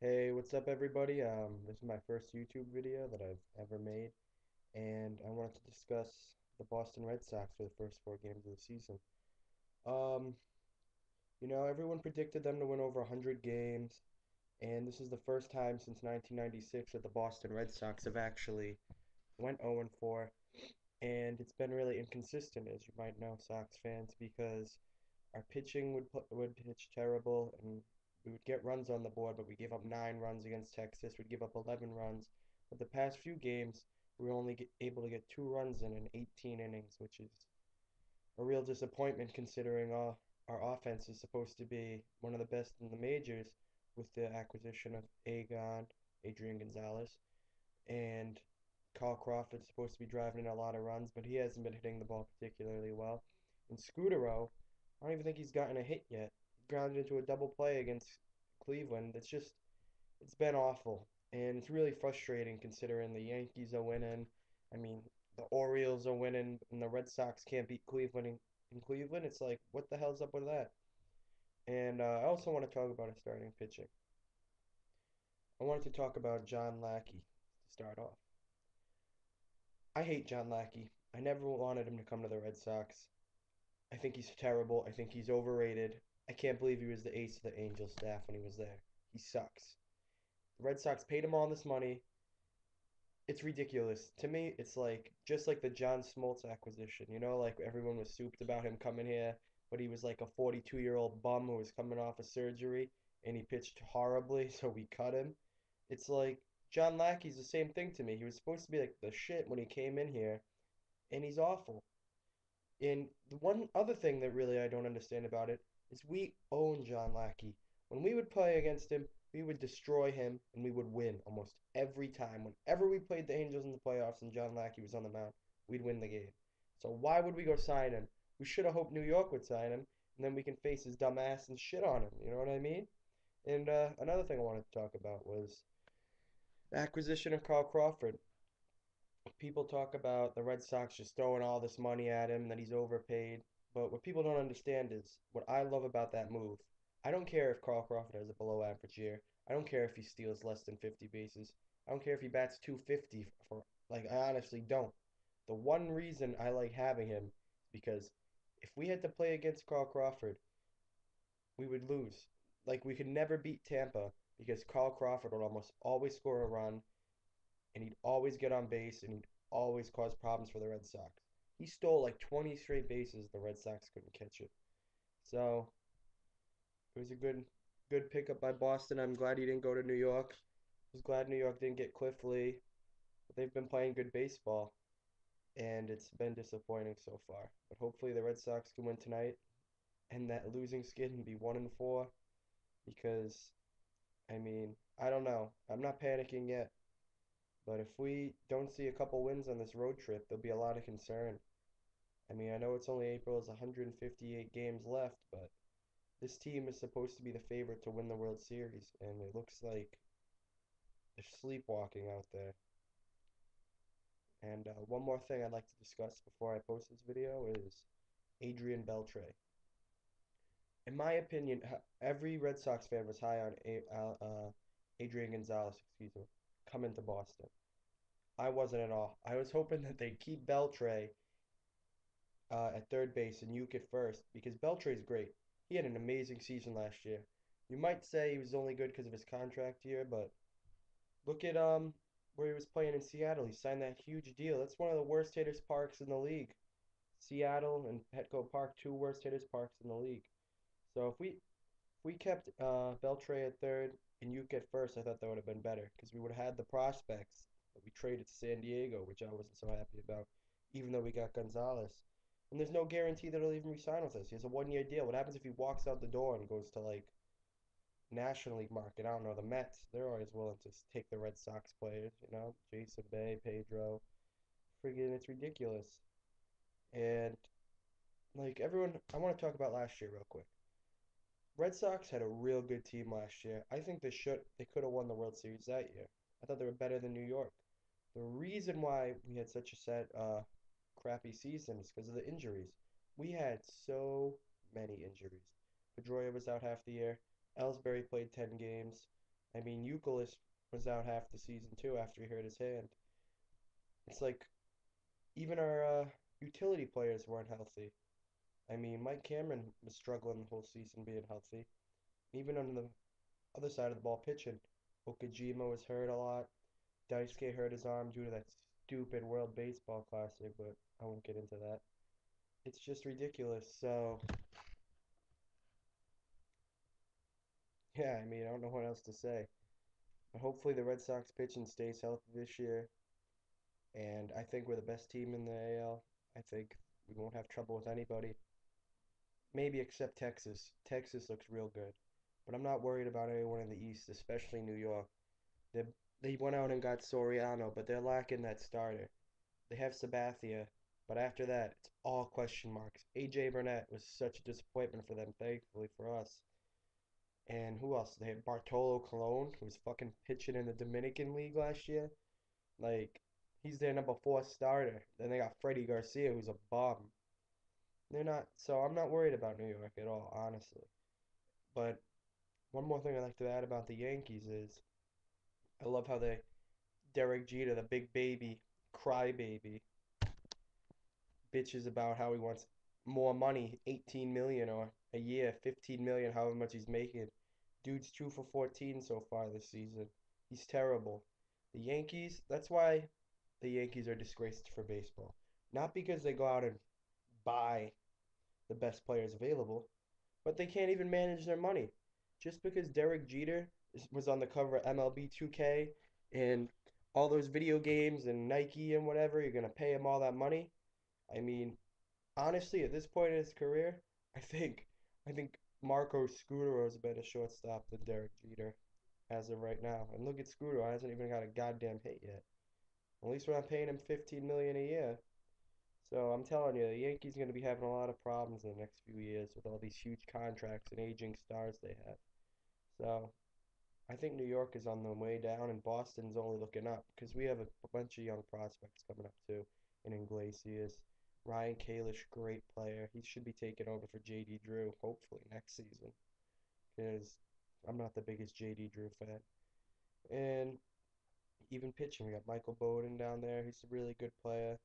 Hey, what's up everybody? This is my first YouTube video that I've ever made, and I wanted to discuss the Boston Red Sox for the first four games of the season. Um, everyone predicted them to win over 100 games, and this is the first time since 1996 that the Boston Red Sox have actually went 0-4, and it's been really inconsistent, as you might know, Sox fans, because our pitching would pitch terrible, and we would get runs on the board, but we gave up 9 runs against Texas. We'd give up 11 runs. But the past few games, we were only able to get 2 runs in 18 innings, which is a real disappointment considering our offense is supposed to be one of the best in the majors with the acquisition of Adrian Gonzalez, and Carl Crawford's supposed to be driving in a lot of runs, but he hasn't been hitting the ball particularly well. And Scudero, I don't even think he's gotten a hit yet. He grounded into a double play against Cleveland. It's been awful. And it's really frustrating considering the Yankees are winning. I mean, the Orioles are winning, and the Red Sox can't beat Cleveland in Cleveland. It's like, what the hell's up with that? And I also want to talk about our starting pitching. I wanted to talk about John Lackey to start off. I hate John Lackey. I never wanted him to come to the Red Sox. I think he's terrible. I think he's overrated. I can't believe he was the ace of the Angels staff when he was there. He sucks. The Red Sox paid him all this money. It's ridiculous. To me, it's like just like the John Smoltz acquisition. Like everyone was souped about him coming here, but he was like a 42-year-old bum who was coming off a surgery and he pitched horribly, so we cut him. It's like John Lackey's the same thing to me. He was supposed to be like the shit when he came in here, and he's awful. And the one other thing that really I don't understand about it is we own John Lackey. When we would play against him, we would destroy him and we would win almost every time. Whenever we played the Angels in the playoffs and John Lackey was on the mound, we'd win the game. So why would we go sign him? We should have hoped New York would sign him, and then we can face his dumb ass and shit on him. You know what I mean? And another thing I wanted to talk about was the acquisition of Carl Crawford. People talk about the Red Sox just throwing all this money at him and that he's overpaid. But what people don't understand is what I love about that move. I don't care if Carl Crawford has a below average year. I don't care if he steals less than 50 bases. I don't care if he bats 250 for like I honestly don't. The one reason I like having him is because if we had to play against Carl Crawford, we would lose. Like we could never beat Tampa because Carl Crawford would almost always score a run and he'd always get on base and he'd always cause problems for the Red Sox. He stole like 20 straight bases. The Red Sox couldn't catch it. So it was a good pickup by Boston. I'm glad he didn't go to New York. I was glad New York didn't get Cliff Lee. But they've been playing good baseball, and it's been disappointing so far. But hopefully the Red Sox can win tonight and that losing skid and be 1-4 because I mean, I don't know. I'm not panicking yet. But if we don't see a couple wins on this road trip, there'll be a lot of concern. I mean, I know it's only April, there's 158 games left, but this team is supposed to be the favorite to win the World Series, and it looks like they're sleepwalking out there. And one more thing I'd like to discuss before I post this video is Adrian Beltre. In my opinion, every Red Sox fan was high on Adrian Gonzalez, excuse me, coming to Boston. I wasn't at all. I was hoping that they'd keep Beltre at third base and Yuke at first because Beltre's great. He had an amazing season last year. You might say he was only good because of his contract year, but look at where he was playing in Seattle. He signed that huge deal. That's one of the worst hitters parks in the league. Seattle and Petco Park, two worst hitters parks in the league. So if we kept Beltre at third and Yuke at first, I thought that would have been better because we would have had the prospects that we traded to San Diego, which I wasn't so happy about, even though we got Gonzalez. And there's no guarantee that he'll even resign with us. He has a 1-year deal. What happens if he walks out the door and goes to like National League market? I don't know. The Mets, they're always willing to take the Red Sox players, Jason Bay, Pedro. Friggin', it's ridiculous. And like everyone, I want to talk about last year real quick. Red Sox had a real good team last year. I think they could have won the World Series that year. I thought they were better than New York. The reason why we had such a crappy season is because of the injuries. We had so many injuries. Pedroia was out half the year. Ellsbury played 10 games. I mean, Euclid was out half the season too after he hurt his hand. It's like even our utility players weren't healthy. I mean, Mike Cameron was struggling the whole season being healthy. Even on the other side of the ball pitching, Okajima was hurt a lot. Daisuke hurt his arm due to that stupid World Baseball Classic, but I won't get into that. It's just ridiculous. So, yeah, I mean, I don't know what else to say. But hopefully the Red Sox pitching stays healthy this year, and I think we're the best team in the AL. I think we won't have trouble with anybody. Maybe except Texas. Texas looks real good. But I'm not worried about anyone in the East, especially New York. They they went out and got Soriano, but they're lacking that starter. They have Sabathia, but after that, it's all question marks. AJ Burnett was such a disappointment for them, thankfully for us. And who else? They had Bartolo Colon, who was fucking pitching in the Dominican League last year. Like, he's their number four starter. Then they got Freddie Garcia, who's a bum. They're not, so I'm not worried about New York at all, honestly. But one more thing I'd like to add about the Yankees is I love how they Derek Jeter, the big baby, crybaby, bitches about how he wants more money, 18 million or a year, 15 million, however much he's making. Dude's 2 for 14 so far this season. He's terrible. The Yankees, that's why the Yankees are disgraced for baseball. Not because they go out and buy the best players available, but they can't even manage their money. Just because Derek Jeter was on the cover of MLB 2K and all those video games and Nike and whatever, you're gonna pay him all that money. I mean, honestly, at this point in his career, I think I think Marco Scutaro is a better shortstop than Derek Jeter as of right now. And look at Scutaro, hasn't even got a goddamn hit yet. At least we're not paying him 15 million a year. So I'm telling you, the Yankees are going to be having a lot of problems in the next few years with all these huge contracts and aging stars they have. So I think New York is on the way down, and Boston's only looking up because we have a bunch of young prospects coming up too. In Iglesias, Ryan Kalish, great player. He should be taking over for JD Drew hopefully next season because I'm not the biggest JD Drew fan. And even pitching, we got Michael Bowden down there. He's a really good player.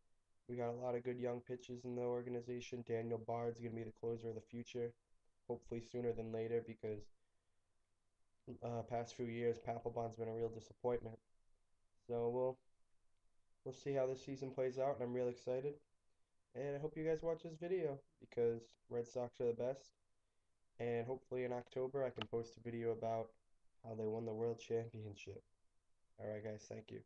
We got a lot of good young pitchers in the organization. Daniel Bard's going to be the closer of the future, hopefully sooner than later because past few years, Papelbon's been a real disappointment. So we'll see how this season plays out, and I'm real excited. And I hope you guys watch this video because Red Sox are the best. And hopefully in October, I can post a video about how they won the World Championship. All right, guys, thank you.